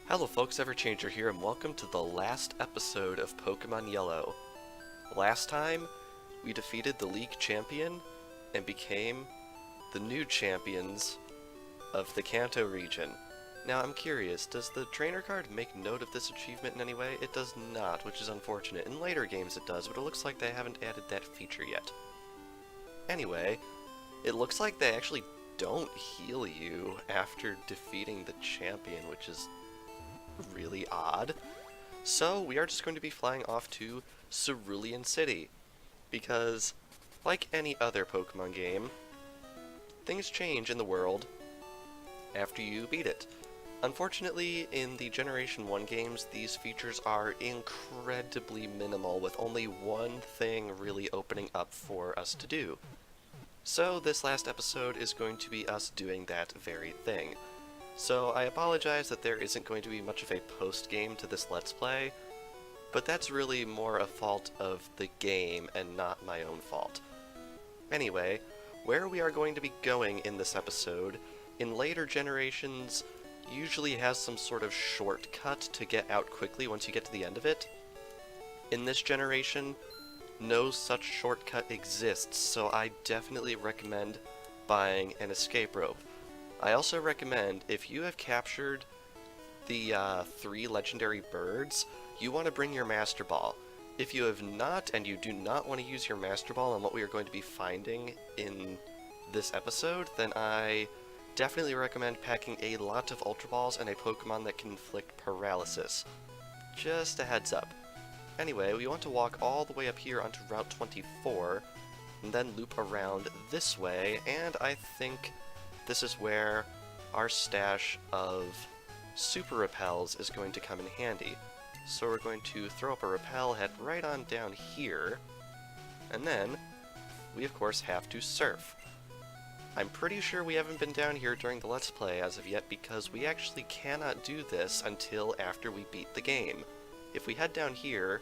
Hello folks, Everchanger here, and welcome to the last episode of Pokemon Yellow. Last time, we defeated the League Champion and became the new champions of the Kanto region. Now I'm curious, does the trainer card make note of this achievement in any way? It does not, which is unfortunate. In later games it does, but it looks like they haven't added that feature yet. Anyway, it looks like they actually don't heal you after defeating the champion, which is really odd. So we are just going to be flying off to Cerulean City, because like any other Pokemon game, things change in the world after you beat it. Unfortunately, in the Generation 1 games, these features are incredibly minimal, with only one thing really opening up for us to do. So this last episode is going to be us doing that very thing. So I apologize that there isn't going to be much of a post-game to this Let's Play, but that's really more a fault of the game and not my own fault. Anyway, where we are going to be going in this episode, in later generations, usually has some sort of shortcut to get out quickly once you get to the end of it. In this generation, no such shortcut exists, so I definitely recommend buying an escape rope. I also recommend, if you have captured the 3 legendary birds, you want to bring your Master Ball. If you have not, and you do not want to use your Master Ball on what we are going to be finding in this episode, then I definitely recommend packing a lot of Ultra Balls and a Pokemon that can inflict paralysis. Just a heads up. Anyway, we want to walk all the way up here onto Route 24, and then loop around this way, and I think this is where our stash of Super Repels is going to come in handy. So we're going to throw up a Repel, head right on down here, and then we of course have to surf. I'm pretty sure we haven't been down here during the Let's Play as of yet, because we actually cannot do this until after we beat the game. If we head down here,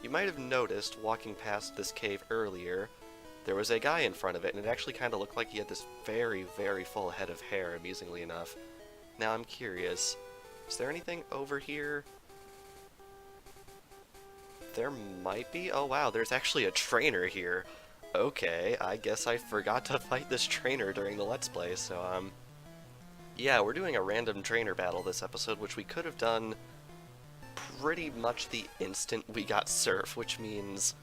you might have noticed walking past this cave earlier, there was a guy in front of it, and it actually kind of looked like he had this very, very full head of hair, amusingly enough. Now I'm curious, is there anything over here? There might be? Oh wow, there's actually a trainer here. Okay, I guess I forgot to fight this trainer during the Let's Play, so yeah, we're doing a random trainer battle this episode, which we could have done pretty much the instant we got Surf, which means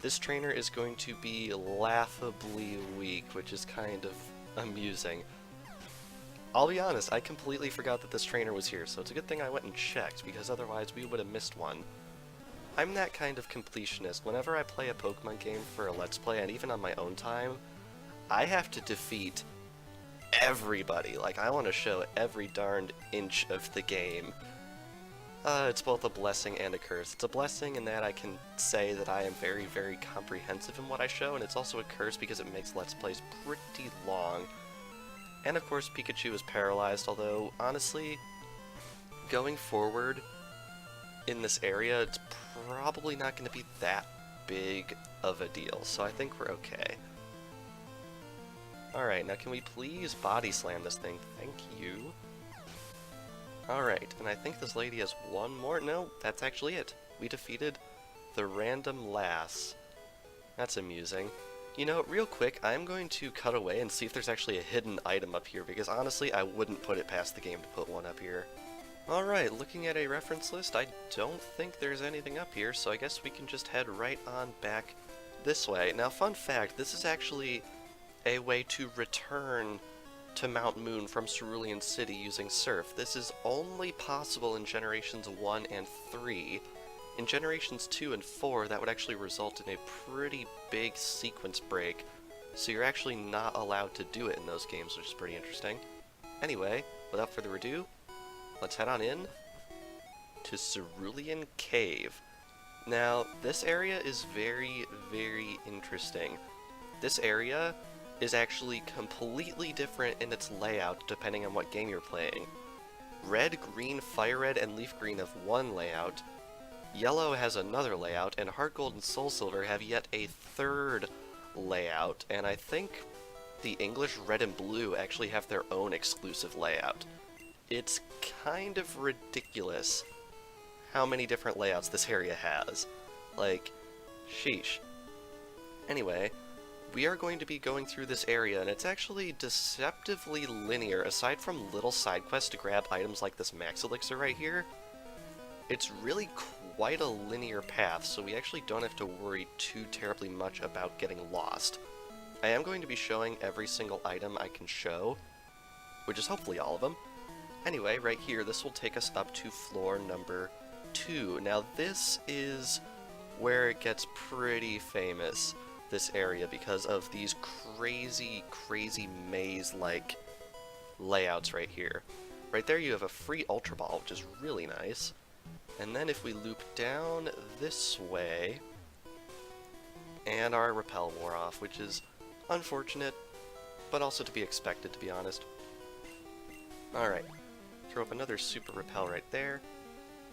this trainer is going to be laughably weak, which is kind of amusing. I'll be honest, I completely forgot that this trainer was here, so it's a good thing I went and checked, because otherwise we would have missed one. I'm that kind of completionist. Whenever I play a Pokemon game for a Let's Play, and even on my own time, I have to defeat everybody. Like, I want to show every darned inch of the game. It's both a blessing and a curse. It's a blessing in that I can say that I am very, very comprehensive in what I show, and it's also a curse because it makes Let's Plays pretty long. And of course, Pikachu is paralyzed, although, honestly, going forward in this area, it's probably not going to be that big of a deal, so I think we're okay. Alright, now can we please body slam this thing? Thank you. Alright, and I think this lady has one more. No, that's actually it. We defeated the random lass. That's amusing. You know, real quick, I'm going to cut away and see if there's actually a hidden item up here, because honestly, I wouldn't put it past the game to put one up here. Alright, looking at a reference list, I don't think there's anything up here, so I guess we can just head right on back this way. Now, fun fact, this is actually a way to return to Mount Moon from Cerulean City using Surf. This is only possible in Generations 1 and 3. In Generations 2 and 4, that would actually result in a pretty big sequence break, so you're actually not allowed to do it in those games, which is pretty interesting. Anyway, without further ado, let's head on in to Cerulean Cave. Now, this area is very, very interesting. This area is actually completely different in its layout depending on what game you're playing. Red, Green, Fire Red, and Leaf Green have one layout, Yellow has another layout, and Heart Gold and Soul Silver have yet a third layout, and I think the English Red and Blue actually have their own exclusive layout. it's kind of ridiculous how many different layouts this area has. Like, sheesh. Anyway, we are going to be going through this area, and it's actually deceptively linear. Aside from little side quests to grab items like this max elixir right here, it's really quite a linear path, so we actually don't have to worry too terribly much about getting lost. I am going to be showing every single item I can show, which is hopefully all of them. Anyway, right here, this will take us up to floor number 2. Now this is where it gets pretty famous, this area, because of these crazy, crazy maze-like layouts right here. Right there you have a free Ultra Ball, which is really nice. And then if we loop down this way, and our repel wore off, which is unfortunate, but also to be expected, to be honest. Alright, throw up another super repel right there,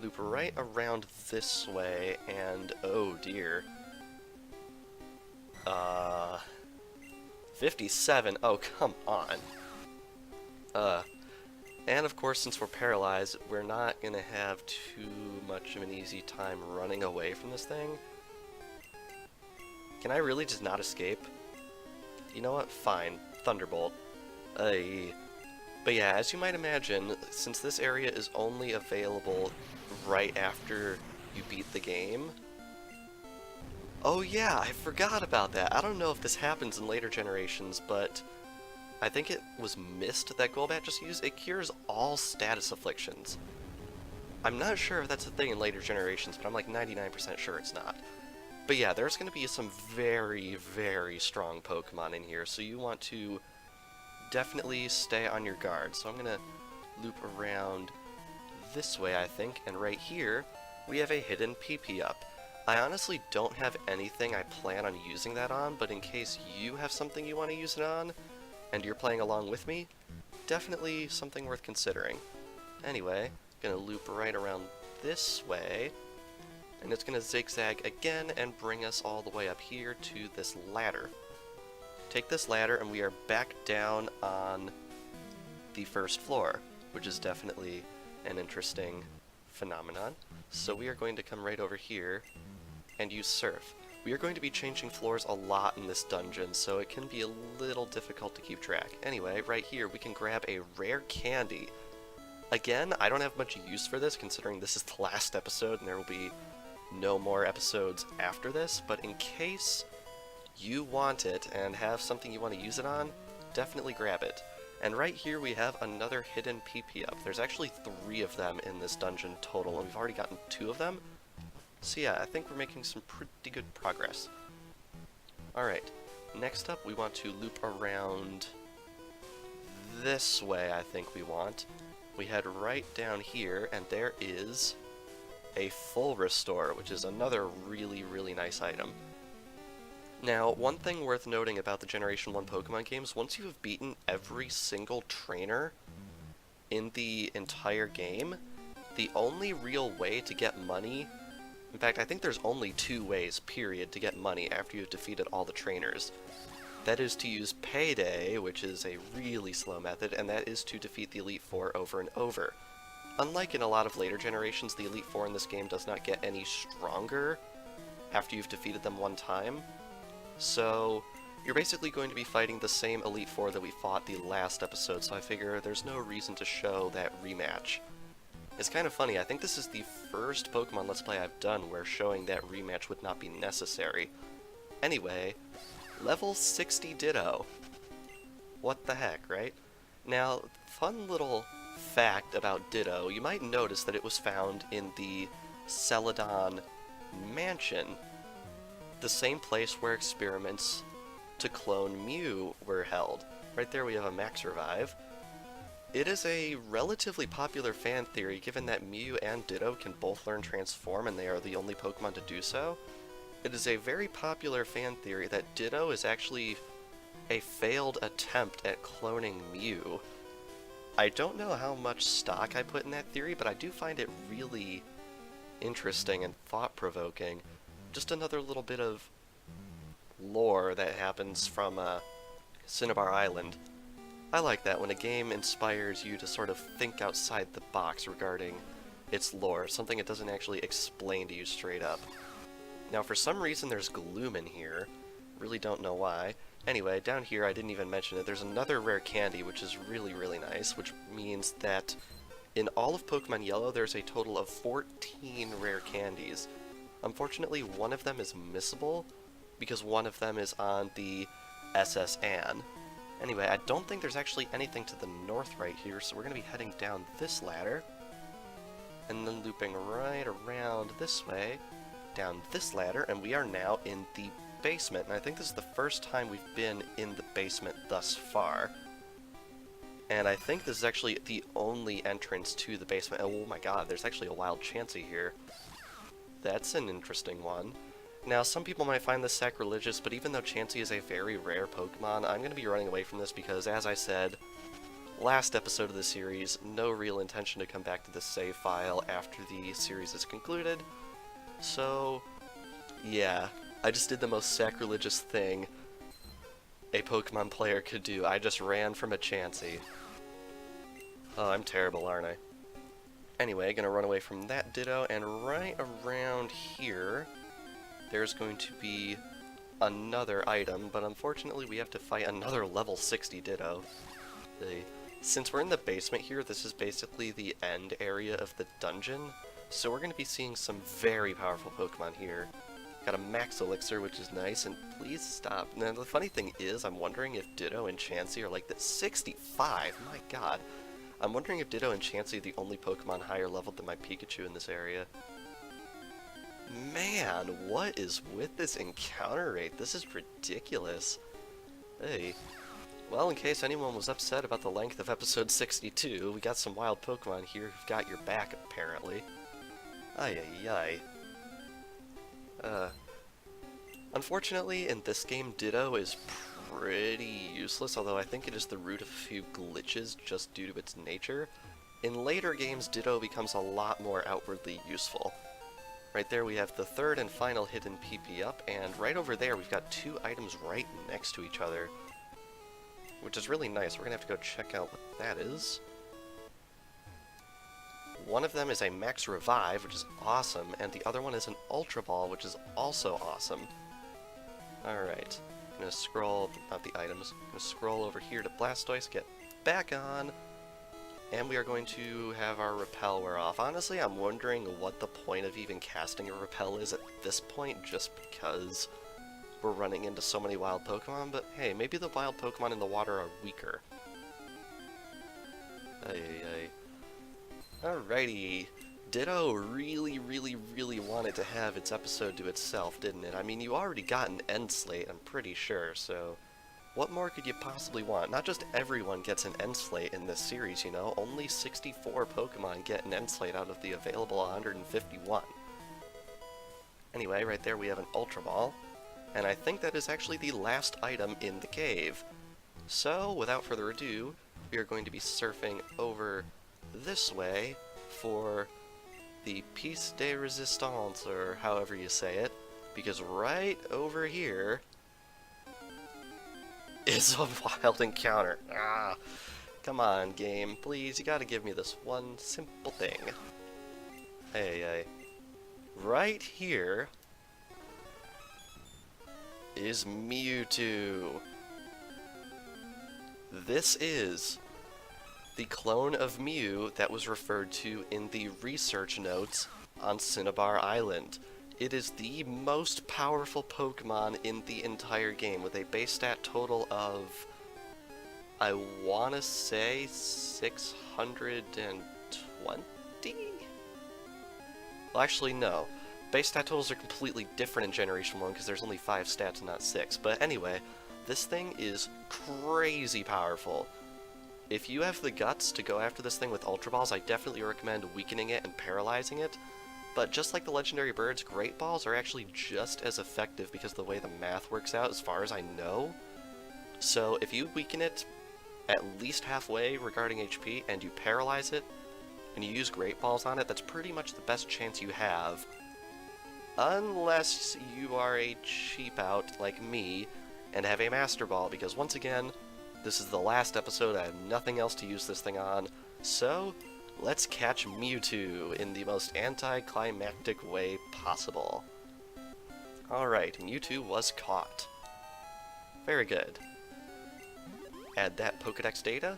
loop right around this way, and oh dear. 57? Oh, come on. And of course, since we're paralyzed, we're not gonna have too much of an easy time running away from this thing. Can I really just not escape? You know what? Fine. Thunderbolt. But yeah, as you might imagine, since this area is only available right after you beat the game... Oh yeah, I forgot about that. I don't know if this happens in later generations, but I think it was Mist that Golbat just used. It cures all status afflictions. I'm not sure if that's a thing in later generations, but I'm like 99% sure it's not. But yeah, there's going to be some very, very strong Pokemon in here, so you want to definitely stay on your guard. So I'm going to loop around this way, I think, and right here we have a hidden PP up. I honestly don't have anything I plan on using that on, but in case you have something you want to use it on, and you're playing along with me, definitely something worth considering. Anyway, gonna loop right around this way, and it's gonna zigzag again and bring us all the way up here to this ladder. Take this ladder and we are back down on the first floor, which is definitely an interesting phenomenon. So we are going to come right over here and use Surf. We are going to be changing floors a lot in this dungeon, so it can be a little difficult to keep track. Anyway, right here we can grab a rare candy. Again, I don't have much use for this, considering this is the last episode and there will be no more episodes after this, but in case you want it and have something you want to use it on, definitely grab it. And right here we have another hidden PP up. There's actually 3 of them in this dungeon total, and we've already gotten 2 of them. So yeah, I think we're making some pretty good progress. Alright, next up we want to loop around this way, I think we want. We head right down here, and there is a full restore, which is another really, really nice item. Now, one thing worth noting about the Generation 1 Pokemon games, once you have beaten every single trainer in the entire game, the only real way to get money... In fact, I think there's only 2 ways, period, to get money after you've defeated all the trainers. That is to use Payday, which is a really slow method, and that is to defeat the Elite Four over and over. Unlike in a lot of later generations, the Elite Four in this game does not get any stronger after you've defeated them one time. So, you're basically going to be fighting the same Elite Four that we fought the last episode, so I figure there's no reason to show that rematch. It's kind of funny, I think this is the first Pokemon Let's Play I've done where showing that rematch would not be necessary. Anyway, level 60 Ditto. What the heck, right? Now, fun little fact about Ditto, you might notice that it was found in the Celadon Mansion, the same place where experiments to clone Mew were held. Right there we have a Max Revive. It is a relatively popular fan theory, given that Mew and Ditto can both learn Transform and they are the only Pokemon to do so. It is a very popular fan theory that Ditto is actually a failed attempt at cloning Mew. I don't know how much stock I put in that theory, but I do find it really interesting and thought-provoking. Just another little bit of lore that happens from Cinnabar Island. I like that when a game inspires you to sort of think outside the box regarding its lore, something it doesn't actually explain to you straight up. Now, for some reason, there's gloom in here. Really don't know why. Anyway, down here, I didn't even mention it, there's another rare candy, which is really, really nice, which means that in all of Pokemon Yellow, there's a total of 14 rare candies. Unfortunately, one of them is missable, because one of them is on the SS Anne. Anyway, I don't think there's actually anything to the north right here, so we're going to be heading down this ladder, and then looping right around this way, down this ladder, and we are now in the basement, and I think this is the first time we've been in the basement thus far. And I think this is actually the only entrance to the basement. Oh my god, there's actually a wild Chansey here. That's an interesting one. Now, some people might find this sacrilegious, but even though Chansey is a very rare Pokemon, I'm going to be running away from this because, as I said, last episode of the series, no real intention to come back to this save file after the series is concluded. So, yeah, I just did the most sacrilegious thing a Pokemon player could do. I just ran from a Chansey. Oh, I'm terrible, aren't I? Anyway, gonna run away from that Ditto, and right around here, there's going to be another item, but unfortunately we have to fight another level 60 Ditto. Since we're in the basement here, this is basically the end area of the dungeon, so we're going to be seeing some very powerful Pokemon here. Got a Max Elixir, which is nice, and please stop. Now, the funny thing is, I'm wondering if Ditto and Chansey are like the 65, my god. I'm wondering if Ditto and Chansey are the only Pokemon higher leveled than my Pikachu in this area. Man, what is with this encounter rate? This is ridiculous. Hey. Well, in case anyone was upset about the length of episode 62, we got some wild Pokemon here who've got your back, apparently. Ay ay ay. Unfortunately, in this game, Ditto is pretty useless, although I think it is the root of a few glitches just due to its nature. In later games, Ditto becomes a lot more outwardly useful. Right there we have the third and final hidden PP up, and right over there we've got two items right next to each other, which is really nice. We're gonna have to go check out what that is. One of them is a Max Revive, which is awesome, and the other one is an Ultra Ball, which is also awesome. Alright, I'm gonna scroll, not the items, I'm gonna scroll over here to Blastoise, get back on, and we are going to have our Repel wear off. Honestly, I'm wondering what the point of even casting a Repel is at this point, just because we're running into so many wild Pokemon, but hey, maybe the wild Pokemon in the water are weaker. Alrighty. Ditto really, really, really wanted to have its episode to itself, didn't it? I mean, you already got an End Slate, I'm pretty sure, so what more could you possibly want? Not just everyone gets an End Slate in this series, you know? Only 64 Pokemon get an End Slate out of the available 151. Anyway, right there we have an Ultra Ball, and I think that is actually the last item in the cave. So, without further ado, we are going to be surfing over this way for the Piece de Resistance, or however you say it, because right over here is a wild encounter. Ah, come on, game, please, you gotta give me this one simple thing. Hey, right here is Mewtwo. This is the clone of Mew that was referred to in the research notes on Cinnabar Island. It is the most powerful Pokemon in the entire game, with a base stat total of, I wanna say, 620? Well, actually, no. Base stat totals are completely different in Generation 1 because there's only 5 stats and not 6. But anyway, this thing is crazy powerful. If you have the guts to go after this thing with Ultra Balls, I definitely recommend weakening it and paralyzing it. But just like the legendary birds, Great Balls are actually just as effective because of the way the math works out, as far as I know. So if you weaken it at least halfway regarding HP, and you paralyze it, and you use Great Balls on it, that's pretty much the best chance you have. Unless you are a cheap out like me, and have a Master Ball, because once again, This is the last episode, I have nothing else to use this thing on, so let's catch Mewtwo in the most anticlimactic way possible. Alright, Mewtwo was caught. Very good. Add that Pokedex data.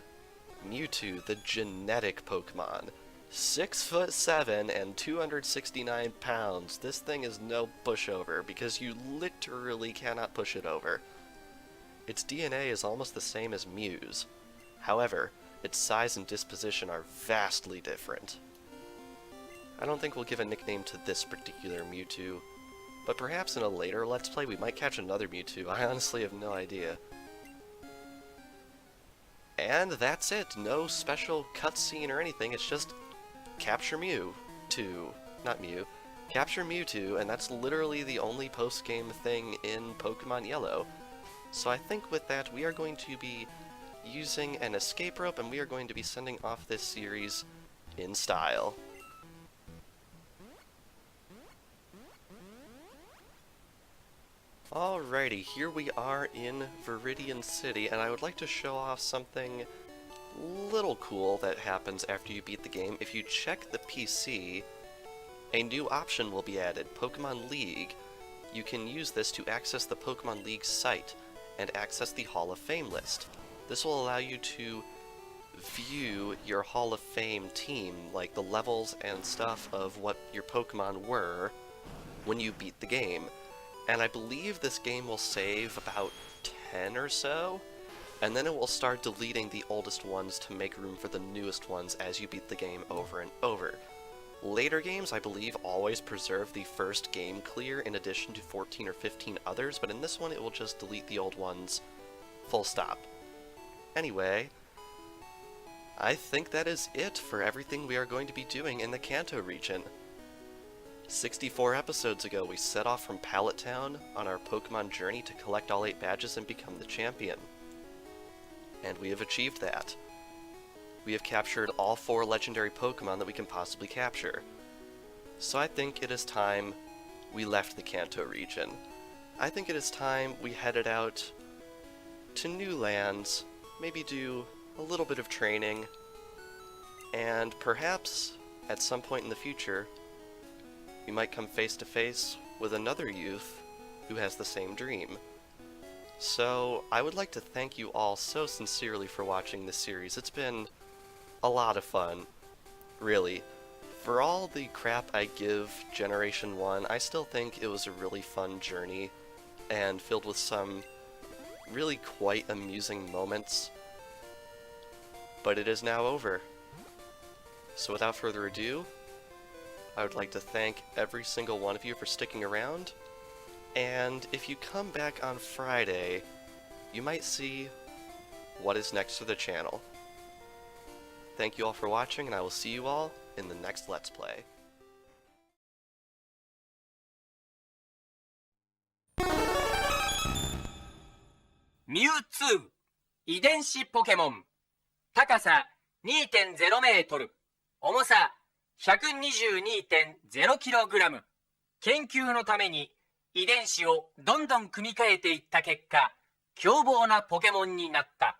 Mewtwo, the genetic Pokemon. 6'7" and 269 pounds. This thing is no pushover, because you literally cannot push it over. Its DNA is almost the same as Mew's. However, its size and disposition are vastly different. I don't think we'll give a nickname to this particular Mewtwo, but perhaps in a later Let's Play we might catch another Mewtwo. I honestly have no idea. And that's it. No special cutscene or anything, it's just capture Mewtwo. Not Mew. Capture Mewtwo, and that's literally the only post-game thing in Pokemon Yellow. So I think with that, we are going to be using an escape rope, and we are going to be sending off this series in style. Alrighty, here we are in Viridian City, and I would like to show off something little cool that happens after you beat the game. If you check the PC, a new option will be added, Pokemon League. You can use this to access the Pokemon League site and access the Hall of Fame list. This will allow you to view your Hall of Fame team, like the levels and stuff of what your Pokemon were when you beat the game. And I believe this game will save about 10 or so, and then it will start deleting the oldest ones to make room for the newest ones as you beat the game over and over. Later games, I believe, always preserve the first game clear in addition to 14 or 15 others, but in this one it will just delete the old ones, full stop. Anyway, I think that is it for everything we are going to be doing in the Kanto region. 64 episodes ago, we set off from Pallet Town on our Pokemon journey to collect all 8 badges and become the champion. And we have achieved that. We have captured all 4 legendary Pokemon that we can possibly capture. So I think it is time we left the Kanto region. I think it is time we headed out to new lands, maybe do a little bit of training, and perhaps at some point in the future we might come face to face with another youth who has the same dream. So I would like to thank you all so sincerely for watching this series. It's been a lot of fun, really. For all the crap I give Generation 1, I still think it was a really fun journey, and filled with some really quite amusing moments. But it is now over. So without further ado, I would like to thank every single one of you for sticking around, and if you come back on Friday, you might see what is next for the channel. Thank you all for watching, and I will see you all in the next Let's Play. Mewtwo 遺伝子ポケモン高さ 2.0 メートル重さ 122.0 キログラム研究のために遺伝子をどんどん組み替えていった結果凶暴なポケモンになった